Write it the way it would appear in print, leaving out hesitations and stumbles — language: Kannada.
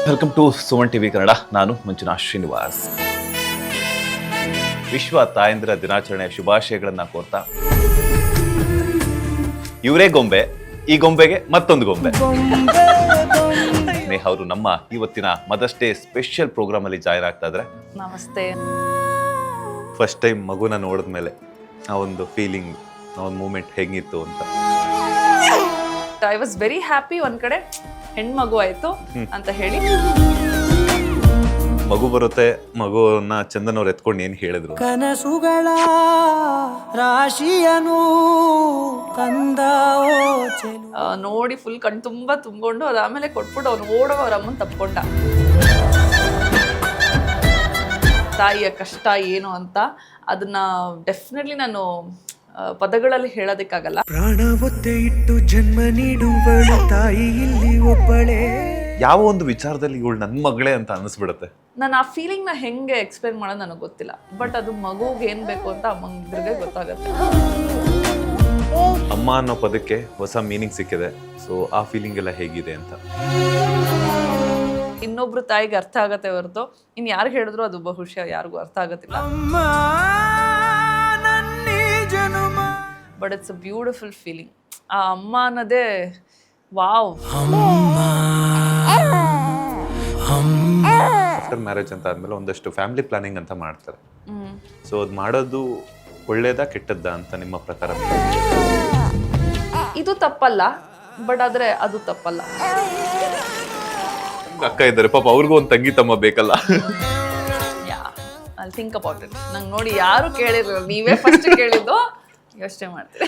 Welcome to Suman TV Kannada. ನಾನು ಮಂಜುನಾಥ್ ಶ್ರೀನಿವಾಸ್. ವಿಶ್ವ ತಾಯಂದಿರ ದಿನಾಚರಣೆಯ ಶುಭಾಶಯಗಳನ್ನ ಕೋರ್ತಾ, ಇವರೇ ಗೊಂಬೆ, ಈ ಗೊಂಬೆಗೆ ಮತ್ತೊಂದು ಗೊಂಬೆ. ನೇಹ ಅವರು ನಮ್ಮ ಇವತ್ತಿನ ಮದರ್ಸ್ ಡೇ ಸ್ಪೆಷಲ್ ಪ್ರೋಗ್ರಾಮ್ ಅಲ್ಲಿ ಜಾಯ್ನ್ ಆಗ್ತಾ ಇದ್ರೆ. ನಮಸ್ತೆ. ಫಸ್ಟ್ ಟೈಮ್ ಮಗುನ ನೋಡಿದ್ಮೇಲೆ ಆ ಒಂದು ಫೀಲಿಂಗ್, ಆ ಒಂದು ಮೂಮೆಂಟ್ ಹೇಗಿತ್ತು ಅಂತ? I was very happy. ಒಂದ್ ಕಡೆ ಹೆಣ್ಮಗು ಆಯ್ತು ಅಂತ ಹೇಳಿ. ಮಗು ಬರುತ್ತೆ, ಮಗುವನ್ನ ಚಂದನ್ ಅವ್ರು ಎತ್ಕೊಂಡು ಏನ್ ಹೇಳಿದ್ರು? ಕನಸುಗಳ ರಾಶಿಯನು ಕಂದ ನೋಡಿ ಫುಲ್ ಕಣ್ ತುಂಬಾ ತುಂಬಿಕೊಂಡು ಅದಾದ್ಮೇಲೆ ಕೊಟ್ಬಿಟ್ಟು ಅವ್ನು ಓಡೋ ಅವ್ರ ಅಮ್ಮನ್ ತಪ್ಕೊಂಡ. ತಾಯಿಯ ಕಷ್ಟ ಏನು ಅಂತ ಅದನ್ನ ಡೆಫಿನೆಟ್ಲಿ ನಾನು ಪದಗಳಲ್ಲಿ ಹೇಳೋದಕ್ಕಾಗಲ್ಲ. ಪ್ರಾಣ ಒತ್ತೆ ಇಟ್ಟು ಜನ್ಮ ನೀಡುವಳು ತಾಯಿ ಇಲ್ಲಿ ಒಬ್ಬಳೇ. ಯಾವ ಒಂದು ವಿಚಾರದಲ್ಲಿ ಇವಳು ನನ್ನ ಮಗಳೇ ಅಂತ ಅನಿಸ್ಬಿಡುತ್ತೆ. ನಾನು ಆ ಫೀಲಿಂಗ್ ನ ಹೆಂಗೆ ಎಕ್ಸ್ಪ್ಲೇನ್ ಮಾಡೋದು ನನಗೆ ಗೊತ್ತಿಲ್ಲ. ಬಟ್ ಅದು ಮಗುಗೆ ಏನ್ ಬೇಕು ಅಂತ ಅಮ್ಮಂದ್ರಿಗೆ ಗೊತ್ತಾಗುತ್ತೆ. ಅಮ್ಮ ಅನ್ನೋ ಪದಕ್ಕೆ ಹೊಸ ಮೀನಿಂಗ್ ಸಿಕ್ಕಿದೆ. ಸೊ ಆ ಫೀಲಿಂಗ್ ಎಲ್ಲ ಹೇಗಿದೆ ಅಂತ ಇನ್ನೊಬ್ರು ತಾಯಿಗೆ ಅರ್ಥ ಆಗತ್ತೆ ಹೊರತು ಇನ್ ಯಾರು ಹೇಳಿದ್ರು ಅದು ಬಹುಶಃ ಯಾರಿಗೂ ಅರ್ಥ ಆಗತ್ತಿಲ್ಲ. But it's a beautiful feeling. ಆ ಅಮ್ಮ ಅನ್ನೋದೇ ವಾವ್. ಆಫ್ಟರ್ ಮ್ಯಾರೇಜ್ ಅಂತ ಆದ್ಮೇಲೆ ಒಂದಷ್ಟು ಫ್ಯಾಮಿಲಿ ಪ್ಲಾನಿಂಗ್ ಅಂತ ಮಾಡ್ತಾರೆ. ಸೊ ಅದು ಮಾಡೋದು ಒಳ್ಳೇದಾ ಕೆಟ್ಟದ್ದಾ ಅಂತ ನಿಮ್ಮ ಪ್ರಕಾರ? ಇದು ತಪ್ಪಲ್ಲ, ಬಟ್ ಆದ್ರೆ ಅದು ತಪ್ಪಲ್ಲ. ಅಕ್ಕ ಇದ್ದಾರೆ ಪಾಪ, ಅವ್ರಿಗೂ ಒಂದು ತಂಗಿ ತಮ್ಮ ಬೇಕಲ್ಲ. I think about it. ನಂಗೆ ನೋಡಿ ಯಾರು ಕೇಳಿದ್ರು, ನೀವೇ ಫಸ್ಟ್ ಕೇಳಿದ್ದು. ಯೋಚನೆ ಮಾಡ್ತೀರಿ.